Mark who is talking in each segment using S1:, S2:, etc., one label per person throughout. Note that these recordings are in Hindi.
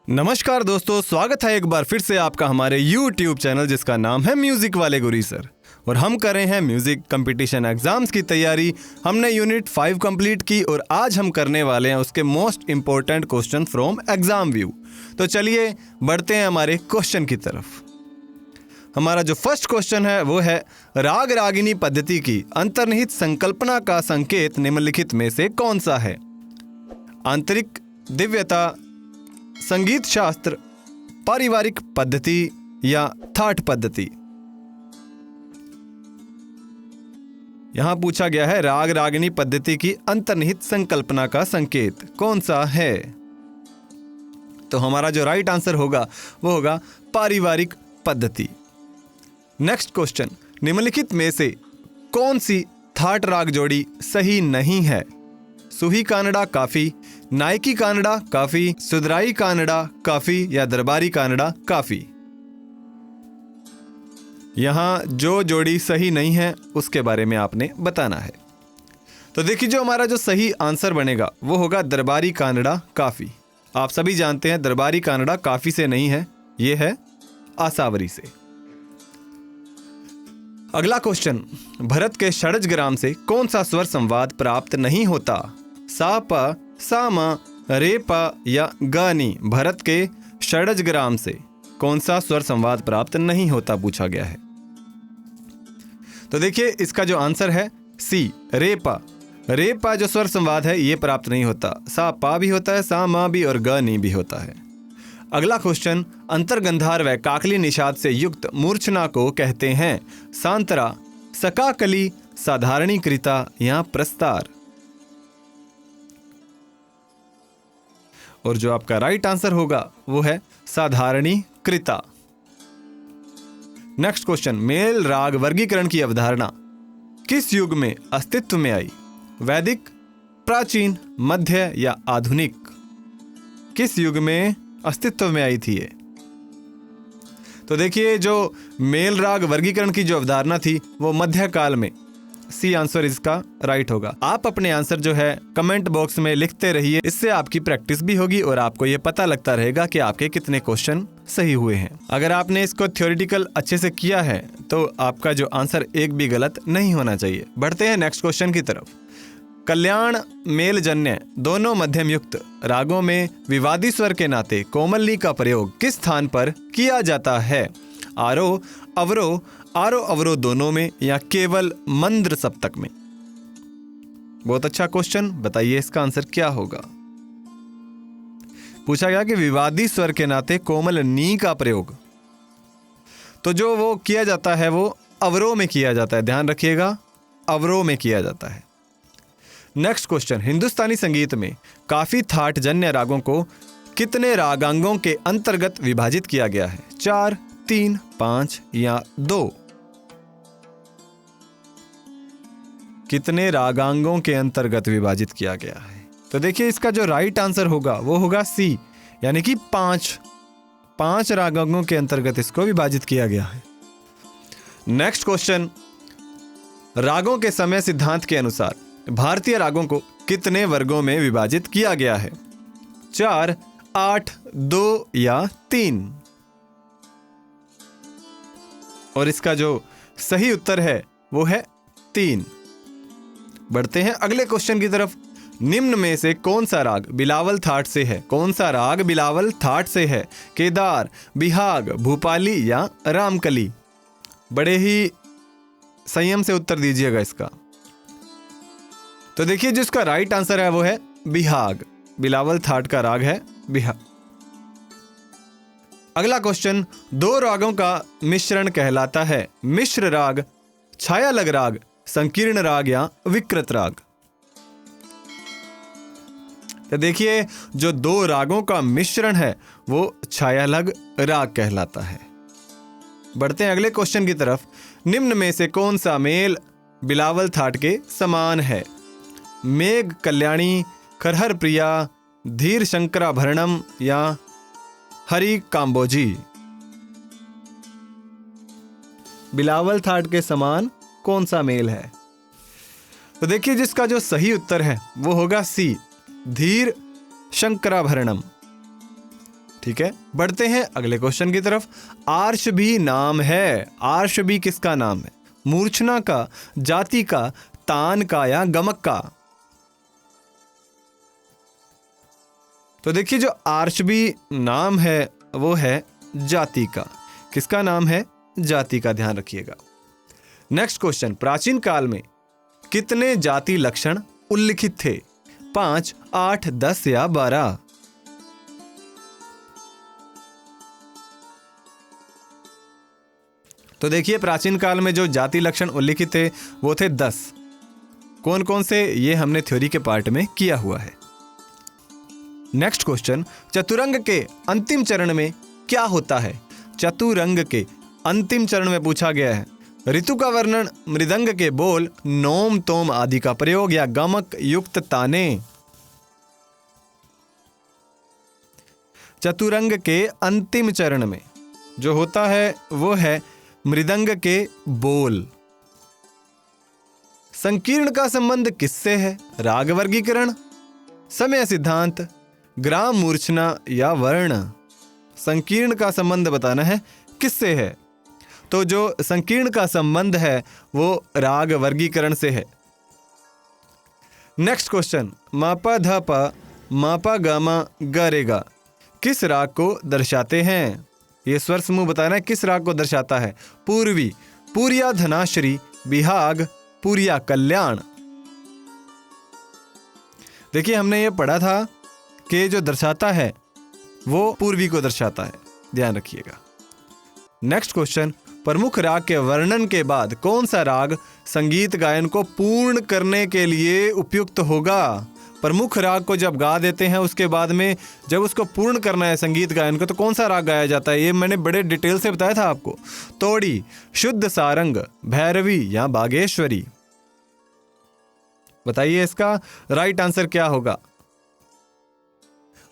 S1: नमस्कार दोस्तों, स्वागत है एक बार फिर से आपका हमारे YouTube चैनल जिसका नाम है म्यूजिक वाले गुरी सर। और हम कर रहे हैं म्यूजिक कंपटीशन एग्जाम्स की तैयारी। हमने यूनिट 5 कंप्लीट की और आज हम करने वाले हैं उसके most important question from exam view. तो चलिए बढ़ते हैं हमारे क्वेश्चन की तरफ। हमारा जो फर्स्ट क्वेश्चन है वो है, राग रागिनी पद्धति की अंतर्निहित संकल्पना का संकेत निम्नलिखित में से कौन सा है? आंतरिक दिव्यता, संगीत शास्त्र, पारिवारिक पद्धति या थाट पद्धति। यहां पूछा गया है राग रागिनी पद्धति की अंतर्निहित संकल्पना का संकेत कौन सा है? तो हमारा जो राइट आंसर होगा वो होगा पारिवारिक पद्धति। नेक्स्ट क्वेश्चन, निम्नलिखित में से कौन सी थाट राग जोड़ी सही नहीं है? सुही कानड़ा काफी, नायकी कानड़ा काफी, सुधराई कानड़ा काफी या दरबारी कानड़ा काफी। यहां जो जोड़ी सही नहीं है उसके बारे में आपने बताना है। तो देखिए, जो हमारा जो सही आंसर बनेगा वो होगा दरबारी कानड़ा काफी। आप सभी जानते हैं दरबारी कानड़ा काफी से नहीं है, ये है आसावरी से। अगला क्वेश्चन, भरत के षड्ज ग्राम से कौन सा स्वर संवाद प्राप्त नहीं होता? सा प, सा म, रे प या ग नी। भरत के षड्ज ग्राम से कौन सा स्वर संवाद प्राप्त नहीं होता पूछा गया है। तो देखिए, इसका जो आंसर है सी, रे प। रे प जो स्वर संवाद है ये प्राप्त नहीं होता। सा पा भी होता है, सा म भी और ग नी भी होता है। अगला क्वेश्चन, अंतर्गंधार व काकली निषाद से युक्त मूर्छना को कहते हैं? सांतरा, सकाकली, साधारणीकृता या प्रस्तार। और जो आपका राइट आंसर होगा वो है साधारणीकृता। नेक्स्ट क्वेश्चन, मेल राग वर्गीकरण की अवधारणा किस युग में अस्तित्व में आई? वैदिक, प्राचीन, मध्य या आधुनिक? किस युग में अस्तित्व में आई थी ये? तो देखिए, जो मेल राग वर्गीकरण की जो अवधारणा थी वो मध्य काल में। सी आंसर इसका राइट होगा। आप अपने आंसर जो है कमेंट बॉक्स में लिखते रहिए, इससे आपकी प्रैक्टिस भी होगी और आपको ये पता लगता रहेगा कि आपके कितने क्वेश्चन सही हुए हैं। अगर आपने इसको थ्योरेटिकल अच्छे से किया है तो आपका जो आंसर एक भी गलत नहीं होना चाहिए। बढ़ते हैं नेक्स्ट क्वेश्चन की तरफ। कल्याण, मेलजन्य दोनों मध्यम युक्त रागों में विवादी स्वर के नाते कोमलनी का प्रयोग किस स्थान पर किया जाता है? आरोह, अवरोह, आरोह अवरोह दोनों में या केवल मंद्र सप्तक में? बहुत अच्छा क्वेश्चन, बताइए इसका आंसर क्या होगा। पूछा गया कि विवादी स्वर के नाते कोमल नी का प्रयोग, तो जो वो किया जाता है वो अवरोह में किया जाता है। ध्यान रखिएगा, अवरोह में किया जाता है। नेक्स्ट क्वेश्चन, हिंदुस्तानी संगीत में काफी थाट जन्य रागों को कितने रागांगों के अंतर्गत विभाजित किया गया है? 4, 3, 5 या 2? कितने रागांगों के अंतर्गत विभाजित किया गया है? तो देखिए, इसका जो राइट आंसर होगा वो होगा सी, यानी कि 5 रागांगों के अंतर्गत इसको विभाजित किया गया है। नेक्स्ट क्वेश्चन, रागों के समय सिद्धांत के अनुसार भारतीय रागों को कितने वर्गों में विभाजित किया गया है? 4, 8, 2 या 3? और इसका जो सही उत्तर है वो है 3। बढ़ते हैं अगले क्वेश्चन की तरफ। निम्न में से कौन सा राग बिलावल थाट से है? कौन सा राग बिलावल थाट से है? केदार, बिहाग, भूपाली या रामकली? बड़े ही संयम से उत्तर दीजिएगा इसका। तो देखिए, जिसका राइट आंसर है वो है बिहाग। बिलावल थाट का राग है बिहाग। अगला क्वेश्चन, 2 रागों का मिश्रण कहलाता है? मिश्र राग, छायालग राग, संकीर्ण राग या विकृत राग? तो देखिए, जो 2 रागों का मिश्रण है वो छायालग राग कहलाता है। बढ़ते हैं अगले क्वेश्चन की तरफ। निम्न में से कौन सा मेल बिलावल थाट के समान है? मेघ कल्याणी, खरहर प्रिया, धीर शंकराभरणम या हरि काम्बोजी? बिलावल थाट के समान कौन सा मेल है? तो देखिए, जिसका जो सही उत्तर है वो होगा सी, धीर शंकराभरणम। ठीक है, बढ़ते हैं अगले क्वेश्चन की तरफ। आर्ष भी नाम है। आर्ष भी किसका नाम है? मूर्छना का, जाति का, तान का या गमक का? तो देखिए, जो आर्ष भी नाम है वो है जाति का। किसका नाम है? जाति का, ध्यान रखिएगा। नेक्स्ट क्वेश्चन, प्राचीन काल में कितने जाति लक्षण उल्लिखित थे? 5, 8, 10 या 12? तो देखिए, प्राचीन काल में जो जाति लक्षण उल्लिखित थे वो थे 10। कौन कौन से, ये हमने थ्योरी के पार्ट में किया हुआ है। नेक्स्ट क्वेश्चन, चतुरंग के अंतिम चरण में क्या होता है? चतुरंग के अंतिम चरण में पूछा गया है ऋतु का वर्णन, मृदंग के बोल, नोम तोम आदि का प्रयोग या गमक युक्त ताने? चतुरंग के अंतिम चरण में जो होता है वो है मृदंग के बोल। संकीर्ण का संबंध किससे है? राग वर्गीकरण, समय सिद्धांत, ग्राम मूर्छना या वर्ण? संकीर्ण का संबंध बताना है किससे है। तो जो संकीर्ण का संबंध है वो राग वर्गीकरण से है। नेक्स्ट क्वेश्चन, मापा ध प मापा गामा गरेगा किस राग को दर्शाते हैं? ये स्वर समूह बताना है किस राग को दर्शाता है। पूर्वी, पूरिया धनाश्री, बिहाग, पूरिया कल्याण। देखिए, हमने ये पढ़ा था कि जो दर्शाता है वो पूर्वी को दर्शाता है, ध्यान रखिएगा। नेक्स्ट क्वेश्चन, प्रमुख राग के वर्णन के बाद कौन सा राग संगीत गायन को पूर्ण करने के लिए उपयुक्त होगा? प्रमुख राग को जब गा देते हैं उसके बाद में जब उसको पूर्ण करना है संगीत गायन को, तो कौन सा राग गाया जाता है? ये मैंने बड़े डिटेल से बताया था आपको। तोड़ी, शुद्ध सारंग, भैरवी या बागेश्वरी? बताइए इसका राइट आंसर क्या होगा।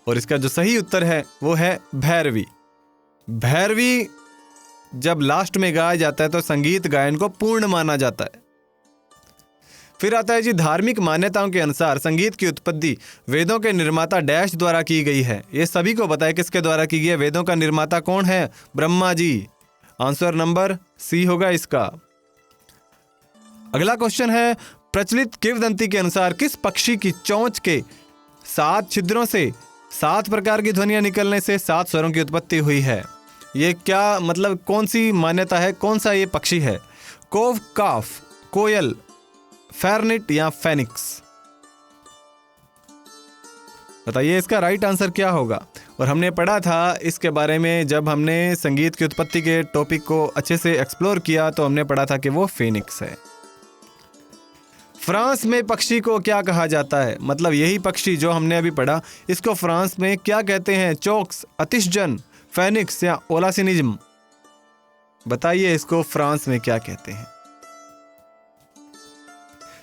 S1: और इसका जो सही उत्तर है वो है भैरवी। भैरवी जब लास्ट में गाया जाता है तो संगीत गायन को पूर्ण माना जाता है। फिर आता है जी, धार्मिक मान्यताओं के अनुसार संगीत की उत्पत्ति वेदों के निर्माता डैश द्वारा की गई है। ये सभी को पता है किसके द्वारा की गई है। वेदों का निर्माता कौन है? Brahma ji. Answer number C होगा इसका। अगला क्वेश्चन है, प्रचलित किंवदंती के अनुसार किस पक्षी की चोंच के 7 छिद्रों से 7 प्रकार की ध्वनियां निकलने से 7 स्वरों की उत्पत्ति हुई है? ये क्या मतलब, कौन सी मान्यता है? कौन सा ये पक्षी है? कोव, काफ, कोयल, फेरनिट या फेनिक्स? बताइए इसका राइट आंसर क्या होगा। और हमने पढ़ा था इसके बारे में जब हमने संगीत की उत्पत्ति के टॉपिक को अच्छे से एक्सप्लोर किया, तो हमने पढ़ा था कि वो फेनिक्स है। फ्रांस में पक्षी को क्या कहा जाता है? मतलब यही पक्षी जो हमने अभी पढ़ा, इसको फ्रांस में क्या कहते हैं? चौक्स, अतिशजन, फेनिक्स या ओलासिनिज्म? बताइए इसको फ्रांस में क्या कहते हैं।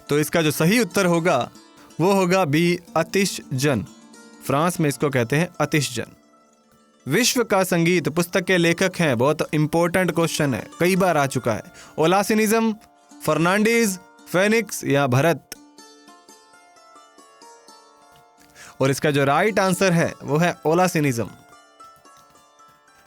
S1: तो इसका जो सही उत्तर होगा वो होगा बी, अतिशजन। फ्रांस में इसको कहते हैं अतिशजन। विश्व का संगीत पुस्तक के लेखक हैं, बहुत इंपॉर्टेंट क्वेश्चन है, कई बार आ चुका है। ओलासिनिज्म, फर्नांडीज, फेनिक्स या भरत? और इसका जो राइट आंसर है वो है ओलासिनिज्म।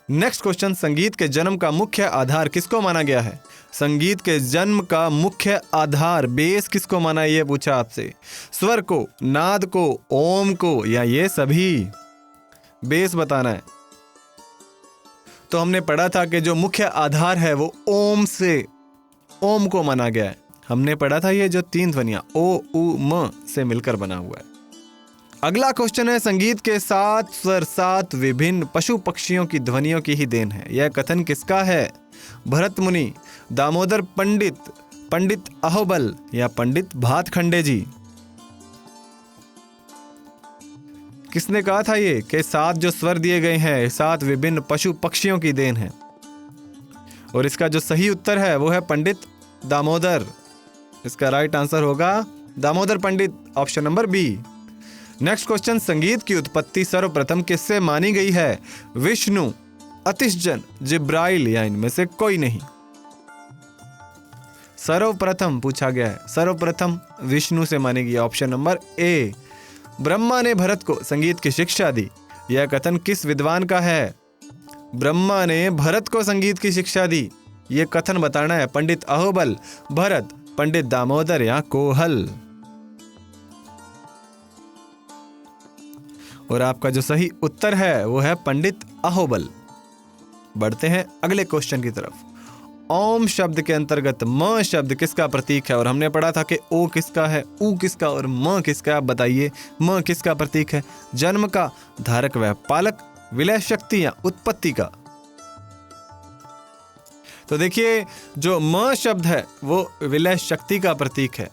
S1: नेक्स्ट क्वेश्चन, संगीत के जन्म का मुख्य आधार किसको माना गया है? संगीत के जन्म का मुख्य आधार, बेस किसको माना है? ये पूछा आपसे। स्वर को, नाद को, ओम को या ये सभी? बेस बताना है। तो हमने पढ़ा था कि जो मुख्य आधार है वो ओम से, ओम को माना गया है। हमने पढ़ा था ये जो 3 ध्वनियां ओ, उ, म से मिलकर बना हुआ है। अगला क्वेश्चन है, संगीत के 7 स्वर 7 विभिन्न पशु पक्षियों की ध्वनियों की ही देन है। यह कथन किसका है? भरत मुनि, दामोदर पंडित, पंडित अहोबल या पंडित भातखंडे जी? किसने कहा था ये कि 7 जो स्वर दिए गए हैं 7 विभिन्न पशु पक्षियों की देन है? और इसका जो सही उत्तर है वो है पंडित दामोदर। इसका राइट आंसर होगा Damodar Pandit, option number B. Next question, संगीत की उत्पत्ति सर्वप्रथम किससे मानी गई है? विष्णु, अतिशजन, जिब्राइल या इनमें से कोई नहीं? सर्वप्रथम पूछा गया है, सर्वप्रथम विष्णु से मानी गई, ऑप्शन नंबर ए। ब्रह्मा ने भरत को संगीत की शिक्षा दी, यह कथन किस विद्वान का है? ब्रह्मा ने भरत को संगीत की शिक्षा दी। यह कथन बताना है पंडित अहोबल, भरत, पंडित दामोदर या कोहल। और आपका जो सही उत्तर है वो है पंडित अहोबल। बढ़ते हैं अगले क्वेश्चन की तरफ। ओम शब्द के अंतर्गत म शब्द किसका प्रतीक है? और हमने पढ़ा था कि ओ किसका है, ऊ किसका और म किसका। आप बताइए म किसका प्रतीक है? जन्म का, धारक व पालक, विलय शक्ति या उत्पत्ति का। तो देखिए जो म शब्द है वो विलय शक्ति का प्रतीक है।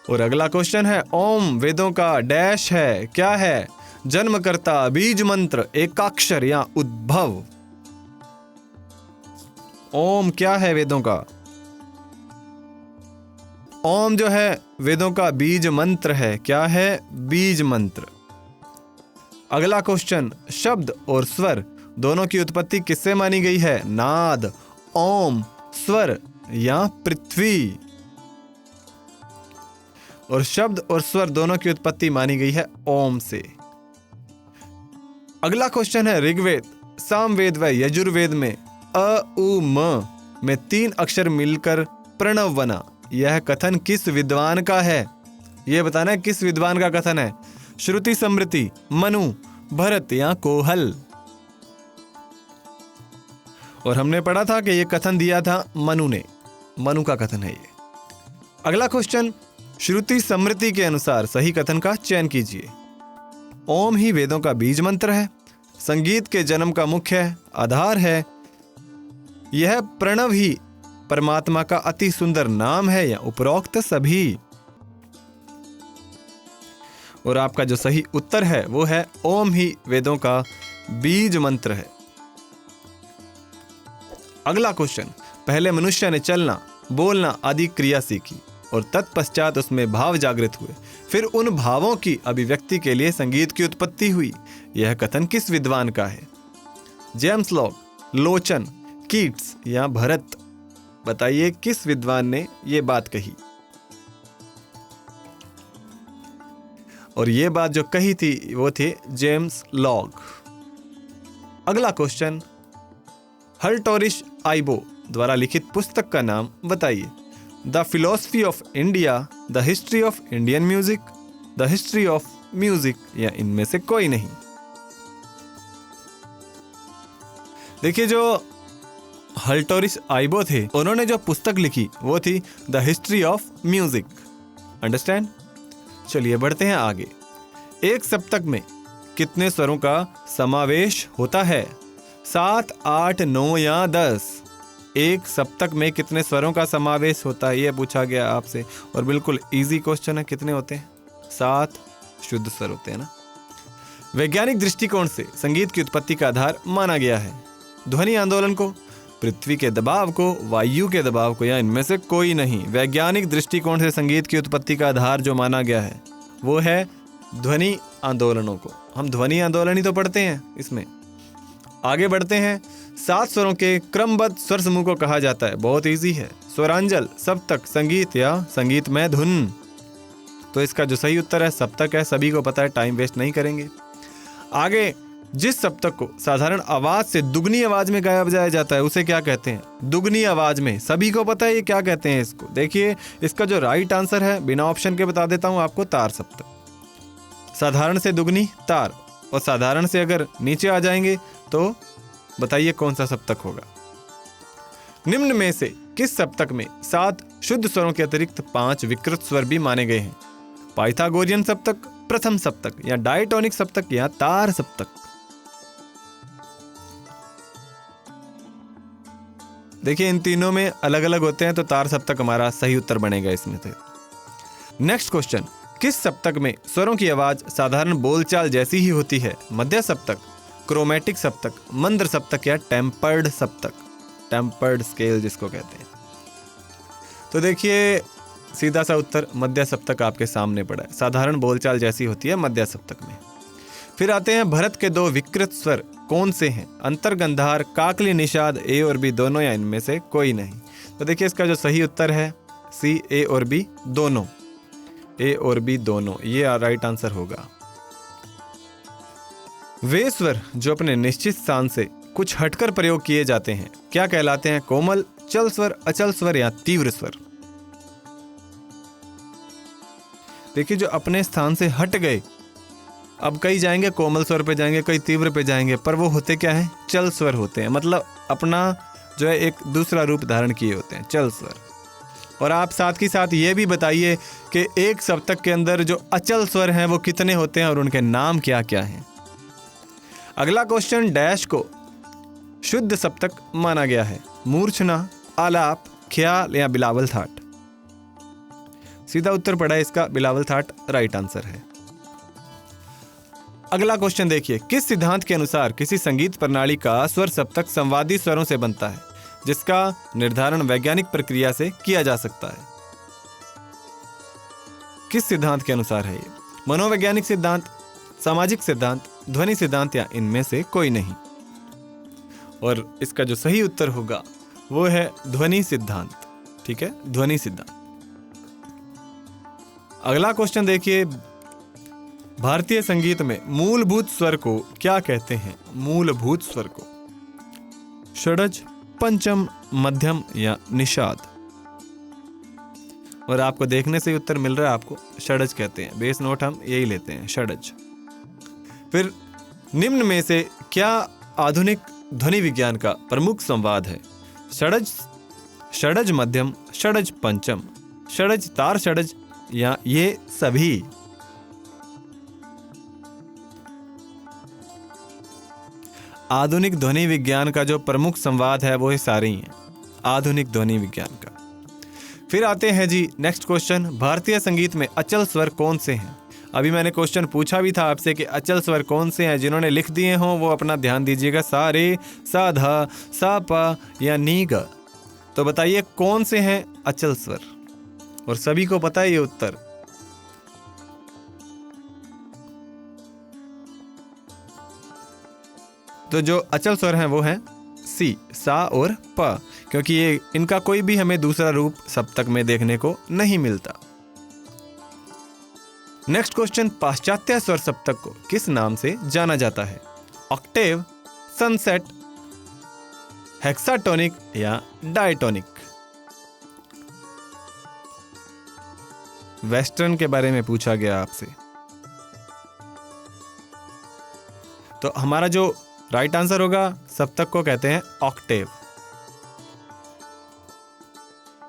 S1: और अगला क्वेश्चन है ओम वेदों का डैश है, क्या है? जन्मकर्ता, बीज मंत्र, एकाक्षर या उद्भव। ओम क्या है वेदों का? ओम जो है वेदों का बीज मंत्र है। क्या है? बीज मंत्र। अगला क्वेश्चन, शब्द और स्वर दोनों की उत्पत्ति किससे मानी गई है? नाद, ओम, स्वर या पृथ्वी। और शब्द और स्वर दोनों की उत्पत्ति मानी गई है ओम से। अगला क्वेश्चन है ऋग्वेद, सामवेद व यजुर्वेद में अ उ म में 3 अक्षर मिलकर प्रणव बना। यह कथन किस विद्वान का है? यह बताना है किस विद्वान का कथन है। श्रुति समृति, मनु, भरत या कोहल। और हमने पढ़ा था कि यह कथन दिया था मनु ने। मनु का कथन है ये। अगला क्वेश्चन, श्रुति समृति के अनुसार सही कथन का चयन कीजिए। ओम ही वेदों का बीज मंत्र है, संगीत के जन्म का मुख्य आधार है, यह प्रणव ही परमात्मा का अति सुंदर नाम है या उपरोक्त सभी। और आपका जो सही उत्तर है वो है ओम ही वेदों का बीज मंत्र है। अगला क्वेश्चन, पहले मनुष्य ने चलना, बोलना आदि क्रिया सीखी और तत्पश्चात उसमें भाव जागृत हुए, फिर उन भावों की अभिव्यक्ति के लिए संगीत की उत्पत्ति हुई। यह कथन किस विद्वान का है? जेम्स लॉक, लोचन, कीट्स या भरत। बताइए किस विद्वान ने यह बात कही? और यह बात जो कही थी वो थे जेम्स लॉक। अगला क्वेश्चन, हल्टोरिश आइबो द्वारा लिखित पुस्तक का नाम बताइए। The philosophy of India, the history of Indian music, the history of music या इनमें से कोई नहीं। देखिए जो हल्टोरिश आइबो थे उन्होंने जो पुस्तक लिखी वो थी the history of music. Understand? चलिए बढ़ते हैं आगे। एक सप्तक में कितने स्वरों का समावेश होता है? 7, 8, 9 या 10। एक सप्तक में कितने स्वरों का समावेश होता है यह पूछा गया आपसे। और बिल्कुल इजी क्वेश्चन है। कितने होते हैं? 7 शुद्ध स्वर होते हैं ना। वैज्ञानिक दृष्टिकोण से संगीत की उत्पत्ति का आधार माना गया है ध्वनि आंदोलन को, पृथ्वी के दबाव को, वायु के दबाव को या इनमें से कोई नहीं। वैज्ञानिक दृष्टिकोण से संगीत की उत्पत्ति का आधार जो माना गया है वो है ध्वनि आंदोलनों को। हम ध्वनि आंदोलन ही तो पढ़ते हैं इसमें। आगे बढ़ते हैं। 7 स्वरों के क्रमबद्ध स्वर समूह को कहा जाता है। बहुत इजी है। स्वरांजल, सप्तक, संगीत या संगीतमय धुन। तो इसका जो सही उत्तर है सप्तक है। सभी को पता है, टाइम वेस्ट नहीं करेंगे। आगे, जिस सप्तक को साधारण आवाज से दुगनी आवाज में गाया बजाया जाता है उसे क्या कहते हैं? दुगनी आवाज में। सभी को पता है ये क्या कहते हैं इसको। देखिए इसका जो राइट आंसर है बिना ऑप्शन के बता देता हूं आपको, तार सप्तक। साधारण से दुगनी तार, और साधारण से अगर नीचे आ जाएंगे तो बताइए कौन सा सप्तक होगा। निम्न में से किस सप्तक में 7 शुद्ध स्वरों के अतिरिक्त 5 विकृत स्वर भी माने गए हैं? पाइथागोरियन सप्तक, प्रथम सप्तक या डायटोनिक सप्तक या तार सप्तक। देखिए इन तीनों में अलग अलग होते हैं तो तार सप्तक हमारा सही उत्तर बनेगा इसमें से। नेक्स्ट क्वेश्चन, किस सप्तक में स्वरों की आवाज साधारण बोलचाल जैसी ही होती है? मध्य सप्तक, क्रोमेटिक सप्तक, मंद्र सप्तक या टेम्पर्ड सप्तक। टेम्पर्ड स्केल जिसको कहते हैं। तो देखिए सीधा सा उत्तर मध्य सप्तक आपके सामने पड़ा है। साधारण बोलचाल जैसी होती है मध्य सप्तक में। फिर आते हैं भरत के 2 विकृत स्वर कौन से हैं? अंतर्गंधार, काकली, निषाद, ए और बी दोनों या इनमें से कोई नहीं। तो देखिए इसका जो सही उत्तर है सी, ए और बी दोनों। ए और बी दोनों, ये राइट आंसर होगा। वे स्वर जो अपने निश्चित स्थान से कुछ हटकर प्रयोग किए जाते हैं क्या कहलाते हैं? कोमल, चल स्वर, अचल स्वर या तीव्र स्वर? देखिए, जो अपने स्थान से हट गए, अब कई जाएंगे कोमल स्वर पे जाएंगे, कई तीव्र पे जाएंगे, पर वो होते क्या है? चल स्वर होते हैं। मतलब अपना जो है एक दूसरा रूप धारण किए होते हैं, चल स्वर। और आप साथ ही साथ ये भी बताइए कि एक सप्तक के अंदर जो अचल स्वर हैं वो कितने होते हैं और उनके नाम क्या क्या हैं। अगला क्वेश्चन, डैश को शुद्ध सप्तक माना गया है? मूर्छना, आलाप, ख्याल या बिलावल थाट? सीधा उत्तर पड़ा है इसका, बिलावल थाट राइट आंसर है। अगला क्वेश्चन देखिए, किस सिद्धांत के अनुसार किसी संगीत प्रणाली का स्वर सप्तक संवादी स्वरों से बनता है, जिसका निर्धारण वैज्ञानिक प्रक्रिया से किया जा सकता है? किस सिद्धांत के अनुसार है ये? मनोवैज्ञानिक सिद्धांत, सामाजिक सिद्धांत, ध्वनि सिद्धांत या इनमें से कोई नहीं? और इसका जो सही उत्तर होगा वो है ध्वनि सिद्धांत। ठीक है, ध्वनि सिद्धांत। अगला क्वेश्चन देखिए, भारतीय संगीत में मूलभूत स्वर को क्या कहते हैं? मूलभूत स्वर को षडज, पंचम, मध्यम या निषाद? और आपको देखने से ही उत्तर मिल रहा है, आपको षडज कहते हैं। बेस नोट हम यही लेते हैं, षडज। फिर निम्न में से क्या आधुनिक ध्वनि विज्ञान का प्रमुख संवाद है? षडज, षडज मध्यम, षडज पंचम, षडज तार षडज या ये सभी? आधुनिक ध्वनि विज्ञान का जो प्रमुख संवाद है वो सारे ही हैं, आधुनिक ध्वनि विज्ञान का। फिर आते हैं जी नेक्स्ट क्वेश्चन, भारतीय संगीत में अचल स्वर कौन से हैं? अभी मैंने क्वेश्चन पूछा भी था आपसे कि अचल स्वर कौन से हैं। जिन्होंने लिख दिए हों वो अपना ध्यान दीजिएगा, सा रे, सा धा, सा पा या नी ग। तो बताइए कौन से हैं अचल स्वर? और सभी को पता है ये उत्तर। तो जो अचल स्वर हैं वो हैं सी, सा और प, क्योंकि ये इनका कोई भी हमें दूसरा रूप सप्तक में देखने को नहीं मिलता। नेक्स्ट क्वेश्चन, पाश्चात्य स्वर सप्तक को किस नाम से जाना जाता है? ऑक्टेव, सनसेट, हेक्साटोनिक या डायटोनिक? वेस्टर्न के बारे में पूछा गया आपसे, तो हमारा जो राइट आंसर होगा, सप्तक को कहते हैं ऑक्टेव।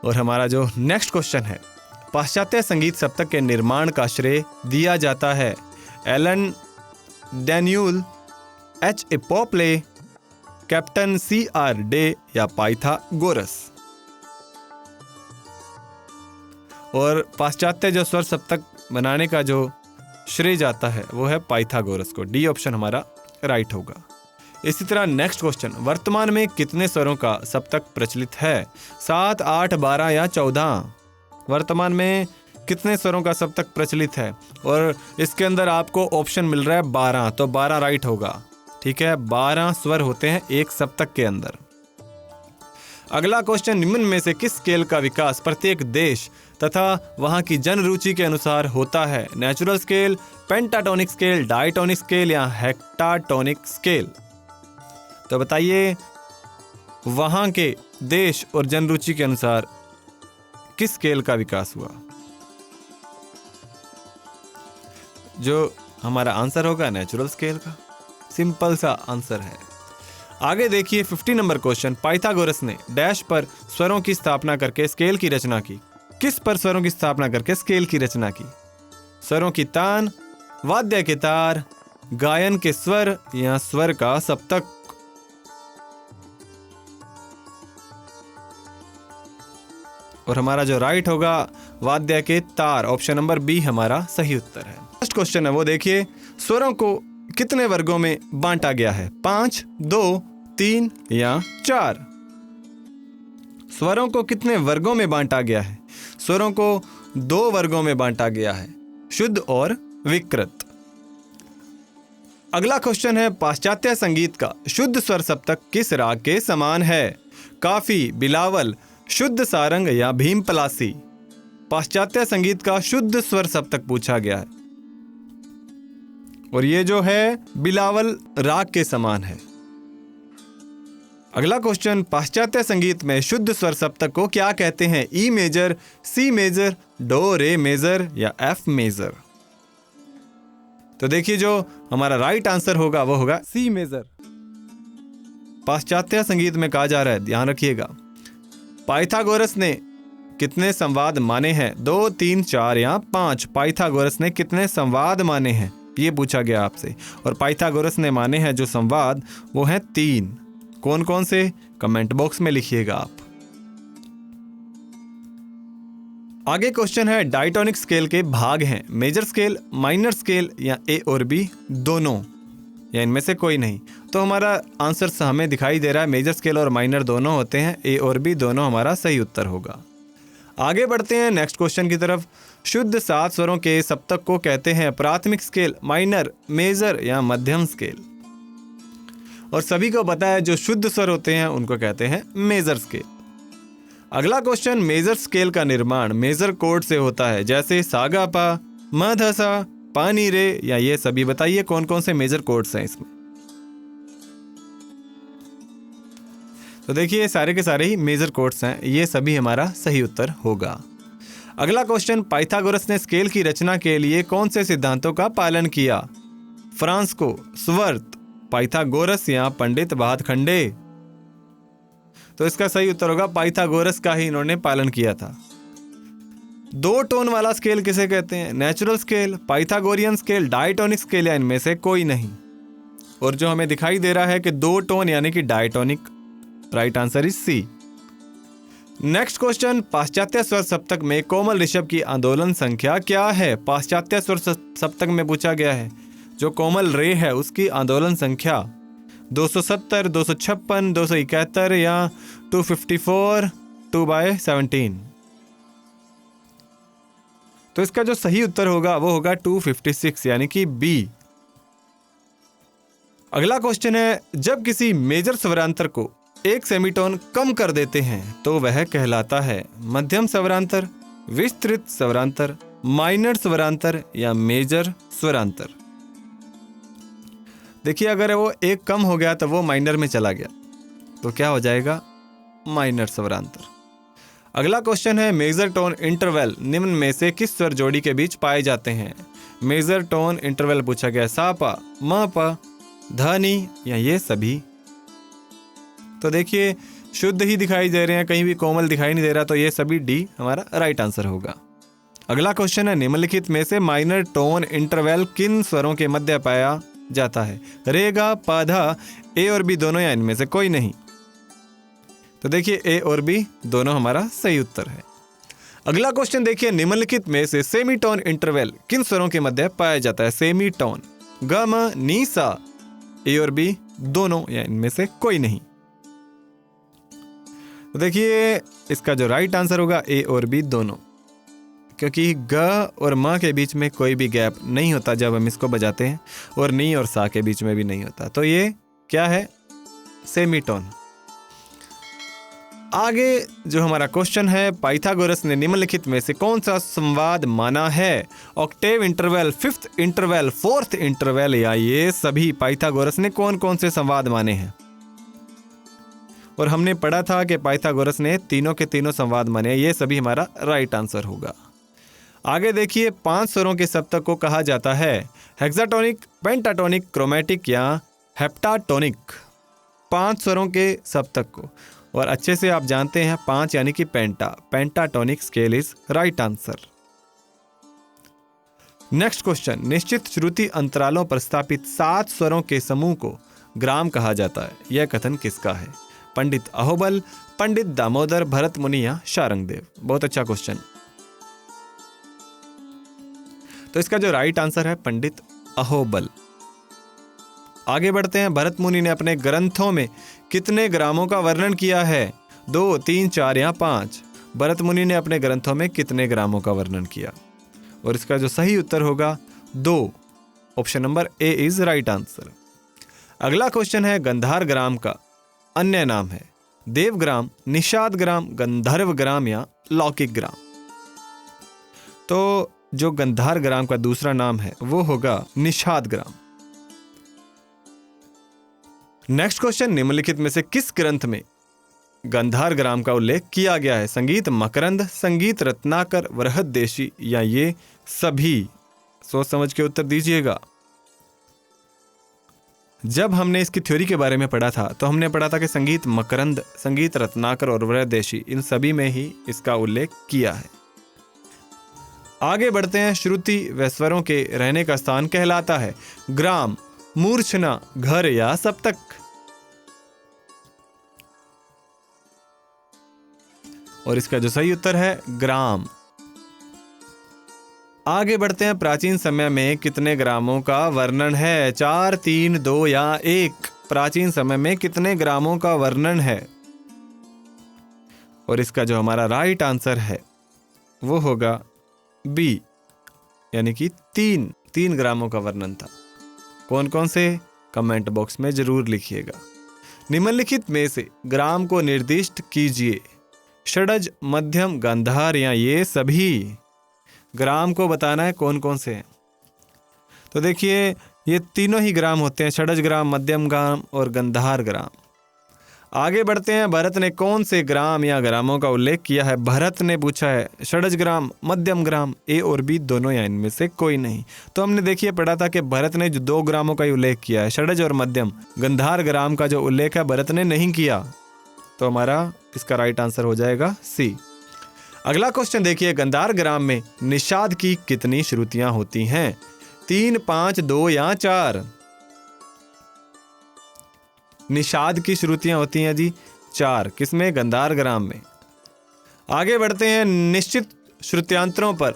S1: और हमारा जो नेक्स्ट क्वेश्चन है, पाश्चात्य संगीत सप्तक के निर्माण का श्रेय दिया जाता है Alain Danielou, H A Popley, captain C R Day या पाइथागोरस? और पाश्चात्य जो स्वर सप्तक बनाने का जो श्रेय जाता है वो है पाइथागोरस को। डी ऑप्शन हमारा राइट होगा। इसी तरह नेक्स्ट क्वेश्चन, वर्तमान में कितने स्वरों का सप्तक प्रचलित है? 7, 8, 12 या 14? वर्तमान में कितने स्वरों का सप्तक प्रचलित है? और इसके अंदर आपको ऑप्शन मिल रहा है 12, तो 12 राइट होगा। ठीक है, 12 स्वर होते हैं एक सप्तक के अंदर। अगला क्वेश्चन, निम्न में से किस स्केल का विकास प्रत्येक देश तथा वहां की जन रुचि के अनुसार होता है? Natural scale, pentatonic scale, diatonic scale या हेक्टाटोनिक स्केल? तो बताइए वहां के देश और जन रुचि के अनुसार किस स्केल का विकास हुआ? जो हमारा आंसर होगा नेचुरल स्केल का। सिंपल सा आंसर है। आगे देखिए 50 नंबर क्वेश्चन, पाइथागोरस ने डैश पर स्वरों की स्थापना करके स्केल की रचना की? किस पर स्वरों की स्थापना करके स्केल की रचना की? स्वरों की तान, वाद्य के तार, गायन के स्वर या स्वर का सप्तक? और हमारा जो राइट होगा वाद्य के तार, ऑप्शन नंबर बी हमारा सही उत्तर है। नेक्स्ट क्वेश्चन है वो देखिए, स्वरों को कितने वर्गों में बांटा गया है? 5, 2, 3 या 4? स्वरों को कितने वर्गों में बांटा गया है? स्वरों को 2 वर्गों में बांटा गया है, शुद्ध और विकृत। अगला क्वेश्चन है, पाश्चात्य संगीत का शुद्ध स्वर सप्तक किस राग के समान है? काफी, बिलावल, शुद्ध सारंग या भीम पलासी? पाश्चात्य संगीत का शुद्ध स्वर सप्तक पूछा गया है। और ये जो है बिलावल राग के समान है। अगला क्वेश्चन, पाश्चात्य संगीत में शुद्ध स्वर सप्तक को क्या कहते हैं? E major, C major, do re major या एफ मेजर? तो देखिए जो हमारा राइट आंसर होगा वो होगा सी मेजर। पाश्चात्य संगीत में कहा जा रहा है, ध्यान रखिएगा, पाइथागोरस ने कितने संवाद माने हैं? 2, 3, 4 या 5? पाइथागोरस ने कितने संवाद माने हैं, ये पूछा गया आपसे। और पाइथागोरस ने माने हैं जो संवाद वो हैं 3। कौन कौन से? कमेंट बॉक्स में लिखिएगा आप। आगे क्वेश्चन है, डायटोनिक स्केल के भाग हैं मेजर स्केल, माइनर स्केल या ए और बी दोनों, या इनमें से कोई नहीं? तो हमारा आंसर हमें दिखाई दे रहा है मेजर स्केल और माइनर दोनों होते हैं, ए और बी दोनों हमारा सही उत्तर होगा। आगे बढ़ते हैं नेक्स्ट क्वेश्चन की तरफ। शुद्ध 7 स्वरों के सप्तक को कहते हैं प्राथमिक स्केल, माइनर, मेजर या मध्यम स्केल? और सभी को पता है जो शुद्ध स्वर होते हैं उनको कहते हैं मेजर स्केल। अगला क्वेश्चन, मेजर स्केल का निर्माण मेजर कोड से होता है, जैसे सागा पा, म ध सा, पा नी रे या ये सभी? बताइए कौन कौन से मेजर कोड्स हैं इसमें? तो देखिए सारे के सारे ही मेजर कोड्स हैं, ये सभी हमारा सही उत्तर होगा। अगला क्वेश्चन, पाइथागोरस ने स्केल की रचना के लिए कौन से सिद्धांतों का पालन किया? फ्रांसिस्को, स्वर्त, पाइथागोरस या पंडित भातखंडे? तो इसका सही उत्तर होगा पाइथागोरस का ही इन्होंने पालन किया था। 2 टोन वाला स्केल किसे कहते हैं? Natural scale, Pythagorean scale, diatonic scale या इनमें से कोई नहीं? और जो हमें दिखाई दे रहा है कि 2 टोन यानी कि diatonic, right answer is C. Next question, पाश्चात्य स्वर सप्तक में कोमल ऋषभ की आंदोलन संख्या क्या है? पाश्चात्य स्वर सप्तक में पूछा गया है जो कोमल रे है उसकी आंदोलन संख्या 270, 256, 271 या 254, 2/17? तो इसका जो सही उत्तर होगा वो होगा 256 यानी कि बी। अगला क्वेश्चन है, जब किसी मेजर स्वरांतर को 1 सेमीटोन कम कर देते हैं तो वह कहलाता है मध्यम स्वरांतर, विस्तृत स्वरांतर, माइनर स्वरांतर या मेजर स्वरांतर? देखिए अगर वो 1 कम हो गया तो वो माइनर में चला गया, तो क्या हो जाएगा? माइनर स्वरांतर। अगला क्वेश्चन है, मेजर टोन इंटरवल निम्न में से किस स्वर जोड़ी के बीच पाए जाते हैं? मेजर टोन इंटरवल पूछा गया, सा पा, म पा, ध नी या ये सभी? तो देखिए शुद्ध ही दिखाई दे रहे हैं, कहीं भी कोमल दिखाई नहीं दे रहा, तो ये सभी डी हमारा राइट आंसर होगा। अगला क्वेश्चन है, निम्नलिखित में से माइनर टोन इंटरवल किन स्वरों के मध्य पाया जाता है? रे, गा, पा, धा, ए और बी दोनों या इनमें से कोई नहीं? तो देखिए ए और बी दोनों हमारा सही उत्तर है। अगला क्वेश्चन देखिए, निम्नलिखित में से सेमीटोन इंटरवल किन स्वरों के मध्य पाया जाता है? सेमीटोन, ग, म, नी, सा, ए और बी दोनों या इनमें से कोई नहीं? तो देखिए इसका जो राइट आंसर होगा ए और बी दोनों, क्योंकि ग और म के बीच में कोई भी गैप नहीं होता जब हम इसको बजाते हैं, और नी और सा के बीच में भी नहीं होता, तो ये क्या है? सेमीटोन। आगे जो हमारा क्वेश्चन है, पाइथागोरस ने निम्नलिखित में से कौन सा संवाद माना है? Octave interval, 5th interval, 4th interval या ये सभी? पाइथागोरस ने कौन कौन से संवाद माने हैं? और हमने पढ़ा था कि पाइथागोरस ने तीनों के तीनों संवाद माने, ये सभी हमारा राइट आंसर होगा। आगे देखिए, 5 स्वरों के सप्तक को कहा जाता है हेक्साटोनिक, पेंटाटोनिक, क्रोमैटिक या हेप्टाटोनिक? 5 स्वरों के सप्तक को, और अच्छे से आप जानते हैं 5 यानी कि pentatonic scale is right answer. Next question, निश्चित श्रुति अंतरालों पर स्थापित 7 स्वरों के समूह को ग्राम कहा जाता है, यह कथन किसका है? पंडित अहोबल, पंडित दामोदर, भरत मुनि या शारंगदेव? बहुत अच्छा क्वेश्चन। तो इसका जो राइट आंसर है पंडित अहोबल। आगे बढ़ते हैं, भरत मुनि ने अपने ग्रंथों में कितने ग्रामों का वर्णन किया है? 2, 3, 4 या 5? भरत मुनि ने अपने ग्रंथों में कितने ग्रामों का वर्णन किया? और इसका जो सही उत्तर होगा 2, option number A is right answer. अगला क्वेश्चन है, गंधार ग्राम का अन्य नाम है? देवग्राम, निषाद ग्राम, गंधर्व ग्राम या लौकिक ग्राम? तो जो गंधार ग्राम का दूसरा नाम है वो होगा निषाद ग्राम। नेक्स्ट क्वेश्चन, निम्नलिखित में से किस ग्रंथ में गंधार ग्राम का उल्लेख किया गया है? संगीत मकरंद, संगीत रत्नाकर, बृहद्देशी या ये सभी? सोच समझ के उत्तर दीजिएगा। जब हमने इसकी थ्योरी के बारे में पढ़ा था तो हमने पढ़ा था कि संगीत मकरंद, संगीत रत्नाकर और बृहद्देशी इन सभी में ही इसका उल्लेख किया है। आगे बढ़ते हैं। श्रुति व स्वरों के रहने का स्थान कहलाता है ग्राम, मूर्छना, घर या सप्तक? और इसका जो सही उत्तर है ग्राम। आगे बढ़ते हैं। प्राचीन समय में कितने ग्रामों का वर्णन है? 4, 3, 2 या 1? प्राचीन समय में कितने ग्रामों का वर्णन है? और इसका जो हमारा राइट आंसर है वो होगा बी, यानी कि 3 ग्रामों का वर्णन था। कौन कौन से? कमेंट बॉक्स में जरूर लिखिएगा। निम्नलिखित में से ग्राम को निर्दिष्ट कीजिए। षडज, मध्यम, गंधार या ये सभी? ग्राम को बताना है कौन कौन से हैं। तो देखिए ये तीनों ही ग्राम होते हैं, षडज ग्राम, मध्यम ग्राम और गंधार ग्राम। आगे बढ़ते हैं। भरत ने कौन से ग्राम या ग्रामों का उल्लेख किया है? भरत ने पूछा है षडज ग्राम, मध्यम ग्राम, ए और बी दोनों या इनमें से कोई नहीं। तो हमने देखिए पढ़ा था कि भरत ने जो 2 ग्रामों का उल्लेख किया है, षडज और मध्यम। गंधार ग्राम का जो उल्लेख है भरत ने नहीं किया। तो हमारा इसका राइट आंसर हो जाएगा सी। अगला क्वेश्चन देखिए। गंधार ग्राम में निषाद की कितनी श्रुतियां होती हैं? 3, 5, 2 या 4? निषाद की श्रुतियां होती हैं जी 4। किसमें? गंधार ग्राम में। आगे बढ़ते हैं। निश्चित श्रुत्यांतरों पर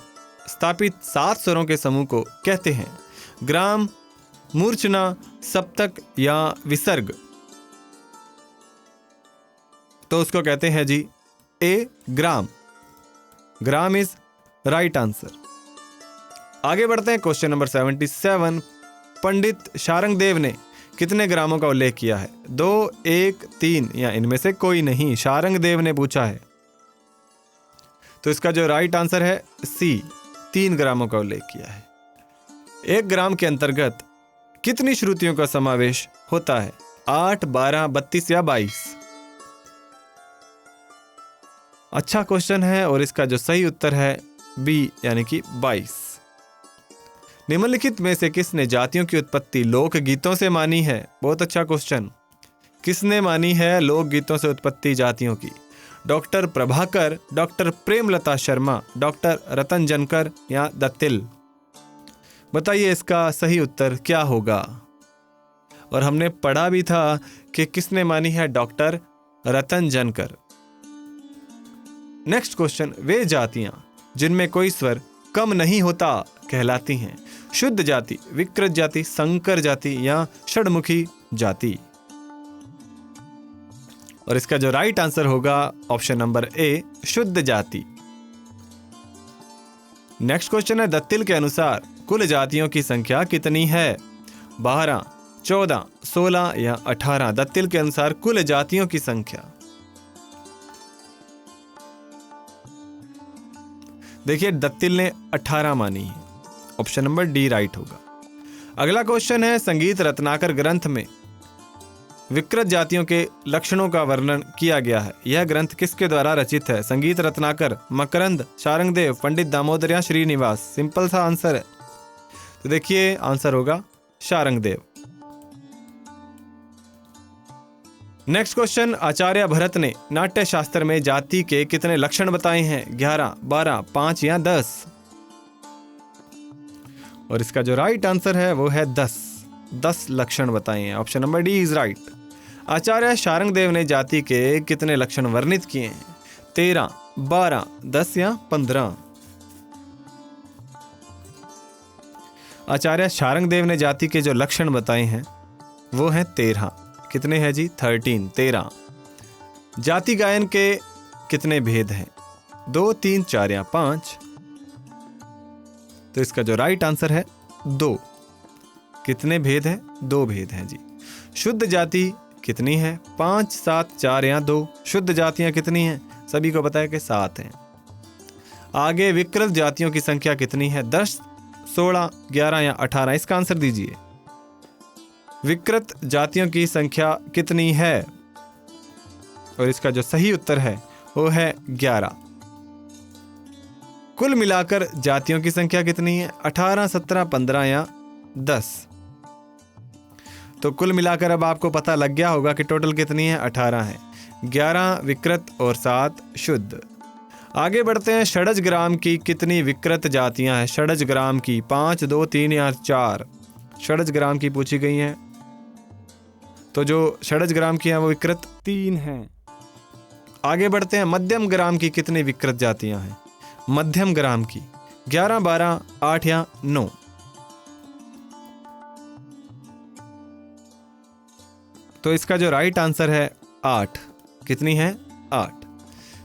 S1: स्थापित 7 स्वरों के समूह को कहते हैं ग्राम, मूर्छना, सप्तक या विसर्ग? तो उसको कहते हैं जी ए, ग्राम। ग्राम इज राइट आंसर। आगे बढ़ते हैं। Question number 77। पंडित शारंगदेव ने कितने ग्रामों का उल्लेख किया है? 2, 1, 3 या इनमें से कोई नहीं? शारंगदेव ने पूछा है। तो इसका जो राइट आंसर है सी, 3 ग्रामों का उल्लेख किया है। एक ग्राम के अंतर्गत कितनी श्रुतियों का समावेश होता है? 8, 12, 32 या 22? अच्छा क्वेश्चन है और इसका जो सही उत्तर है बी, यानी कि 22। निम्नलिखित में से किसने जातियों की उत्पत्ति लोकगीतों से मानी है? बहुत अच्छा क्वेश्चन। किसने मानी है लोकगीतों से उत्पत्ति जातियों की? Doctor Prabhakar, doctor Premlata Sharma, doctor Ratan Jankar या दत्तिल? बताइए इसका सही उत्तर क्या होगा। और हमने पढ़ा भी था कि किसने मानी है? Doctor Ratan Jankar. Next question. वे जातियां जिनमें कोई स्वर कम नहीं होता कहलाती हैं? शुद्ध जाति, विकृत जाति, संकर जाति या षड्मुखी जाति? और इसका जो राइट आंसर होगा ऑप्शन नंबर ए, शुद्ध जाति। नेक्स्ट क्वेश्चन है। दत्तिल के अनुसार कुल जातियों की संख्या कितनी है? 12, 14, 16 या 18? दत्तिल के अनुसार कुल जातियों की संख्या। देखिए दत्तिल ने 18 मानी है। ऑप्शन नंबर डी राइट होगा। अगला क्वेश्चन है। संगीत रत्नाकर ग्रंथ में विकृत जातियों के लक्षणों का वर्णन किया गया है। यह ग्रंथ किसके द्वारा रचित है? संगीत रत्नाकर, मकरंद, शारंगदेव, पंडित दामोदर या श्रीनिवास? सिंपल सा आंसर है। तो देखिए आंसर होगा शारंगदेव। Next question. आचार्य भरत ने नाट्य शास्त्र में जाति के कितने लक्षण बताए हैं? 11, 12, 5 या 10? और इसका जो राइट आंसर है वो है 10 लक्षण बताए हैं। Option number D is right. आचार्य शारंगदेव ने जाति के कितने लक्षण वर्णित किए हैं? 13, 12, 10 या 15? आचार्य शारंगदेव ने जाति के जो लक्षण बताए हैं वो हैं 13। कितने हैं जी? 13। जाति गायन के कितने भेद हैं? 2, 3, 4 या 5? तो इसका जो राइट आंसर है 2। कितने भेद हैं? 2 भेद हैं जी। शुद्ध जाति कितनी है? 5, 7, 4 या 2? शुद्ध जातियां कितनी हैं? सभी को पता है कि 7 हैं। आगे विकृत जातियों की संख्या कितनी है? 10, 16, 11 या 18? इसका आंसर दीजिए। विकृत जातियों की संख्या कितनी है? और इसका जो सही उत्तर है वो है 11। कुल मिलाकर जातियों की संख्या कितनी है? 18, 17, 15 या 10? तो कुल मिलाकर अब आपको पता लग गया होगा कि टोटल कितनी है? 18 है। 11 विकृत और 7 शुद्ध। आगे बढ़ते हैं। षडज ग्राम की कितनी विकृत जातियां हैं? षडज ग्राम की 5, 2, 3 या 4? षडज ग्राम की पूछी गई हैं, तो जो षडज ग्राम की हैं वो विकृत 3 हैं। आगे बढ़ते हैं। मध्यम ग्राम की कितनी विकृत जातियां हैं? मध्यम ग्राम की 11, 12, 8 या 9? तो इसका जो राइट आंसर है 8। कितनी है? 8।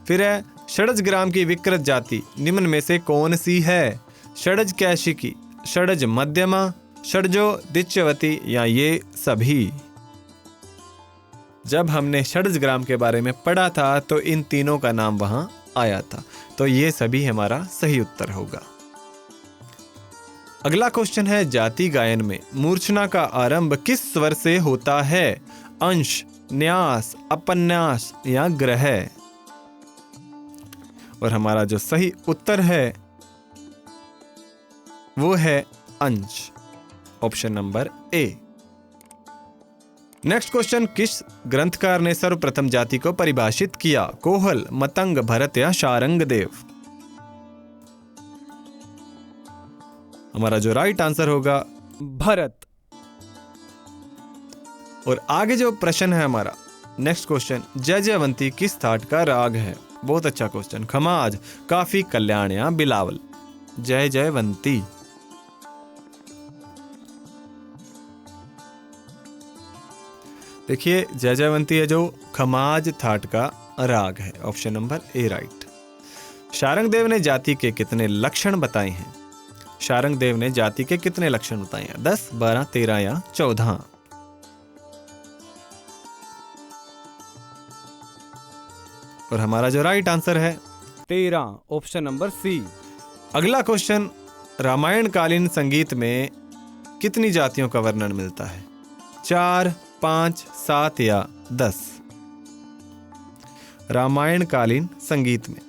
S1: फिर है षडज ग्राम की विकृत जाति निम्न में से कौन सी है? षडज कैशिकी, षडज मध्यमा, षडजो दिच्यवती या ये सभी? जब हमने षडज ग्राम के बारे में पढ़ा था तो इन तीनों का नाम वहां आया था, तो ये सभी हमारा सही उत्तर होगा। अगला क्वेश्चन है। जाति गायन में मूर्छना का आरंभ किस स्वर से होता है? अंश, न्यास, अपन्यास या ग्रह? और हमारा जो सही उत्तर है वो है अंश, option number A. Next question. किस ग्रंथकार ने सर्वप्रथम जाति को परिभाषित किया? कोहल, मतंग, भरत या शारंगदेव? हमारा जो राइट आंसर होगा भरत। और आगे जो प्रश्न है हमारा नेक्स्ट क्वेश्चन। जयजयवंती किस थाट का राग है? बहुत अच्छा क्वेश्चन। खमाज, काफी, कल्याण या बिलावल? जयजयवंती। देखिए जयजयवंती है जो खमाज थाट का राग है, option number A right. Sharangdev ने जाति के कितने लक्षण बताए हैं? शारंगदेव ने जाति के कितने लक्षण बताए हैं? 10, 12, 13 या 14? और हमारा जो राइट आंसर है 13, ऑप्शन नंबर सी। अगला क्वेश्चन। रामायण कालीन संगीत में कितनी जातियों का वर्णन मिलता है? 4, 5, 7 या 10? रामायण कालीन संगीत में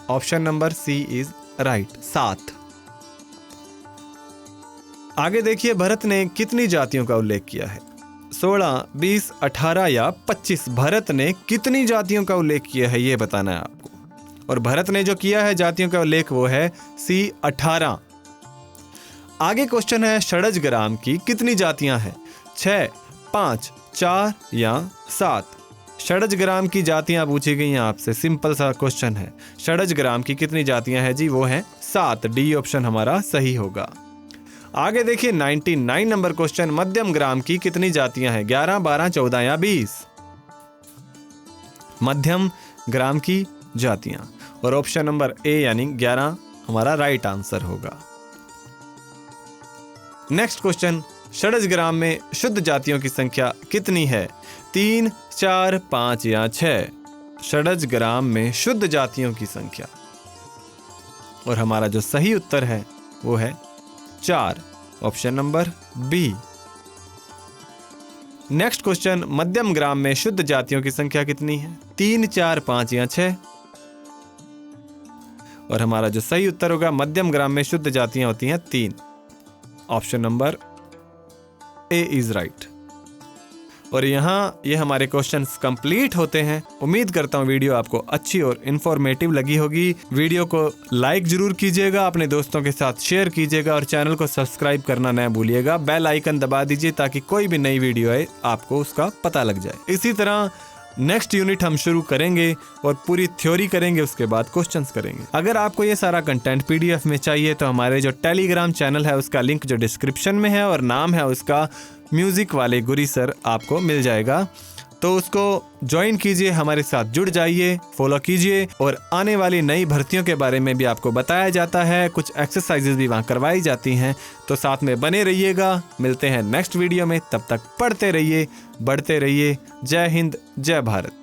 S1: option number C is right, 7। आगे देखिए भरत ने कितनी जातियों का उल्लेख किया है? 16, 20, 18 या 25? भरत ने कितनी जातियों का उल्लेख किया है ये बताना है आपको। और भरत ने जो किया है जातियों का उल्लेख वो है सी 18। आगे क्वेश्चन है। षडज ग्राम की कितनी जातियां हैं? 6, 5, 4 या 7? षडज ग्राम की जातियां पूछी गई हैं आपसे। सिंपल सा क्वेश्चन है। षडज ग्राम की कितनी जातियां हैं जी? वो है 7। डी ऑप्शन हमारा सही होगा। आगे देखिए 99 नंबर क्वेश्चन। मध्यम ग्राम की कितनी जातियां हैं? 11, 12, 14 या 20? मध्यम ग्राम की जातियां, और ऑप्शन नंबर ए यानी 11 हमारा राइट आंसर होगा। Next question. षडज ग्राम में शुद्ध जातियों की संख्या कितनी है? 3, 4, 5 या 6? षडज ग्राम में शुद्ध जातियों की संख्या, और हमारा जो सही उत्तर है वो है 4, option number B. Next question. मध्यम ग्राम में शुद्ध जातियों की संख्या कितनी है? 3, 4, 5 या 6? और हमारा जो सही उत्तर होगा मध्यम ग्राम में शुद्ध जातियां होती हैं 3, option number A is right. और यहाँ ये हमारे क्वेश्चंस कंप्लीट होते हैं। उम्मीद करता हूँ वीडियो आपको अच्छी और इन्फॉर्मेटिव लगी होगी। वीडियो को लाइक जरूर कीजिएगा, अपने दोस्तों के साथ शेयर कीजिएगा और चैनल को सब्सक्राइब करना न भूलिएगा। बेल आइकन दबा दीजिए ताकि कोई भी नई वीडियो आए आपको उसका पता लग जाए। इसी तरह नेक्स्ट यूनिट हम शुरू करेंगे और पूरी थ्योरी करेंगे, उसके बाद क्वेश्चंस करेंगे। अगर आपको ये सारा कंटेंट पीडीएफ में चाहिए तो हमारे जो टेलीग्राम चैनल है उसका लिंक जो डिस्क्रिप्शन में है और नाम है उसका म्यूजिक वाले गुरी सर, आपको मिल जाएगा। तो उसको ज्वाइन कीजिए, हमारे साथ जुड़ जाइए, फॉलो कीजिए और आने वाली नई भर्तियों के बारे में भी आपको बताया जाता है। कुछ एक्सरसाइजेज भी वहाँ करवाई जाती हैं, तो साथ में बने रहिएगा। मिलते हैं नेक्स्ट वीडियो में, तब तक पढ़ते रहिए, बढ़ते रहिए। जय हिंद, जय भारत।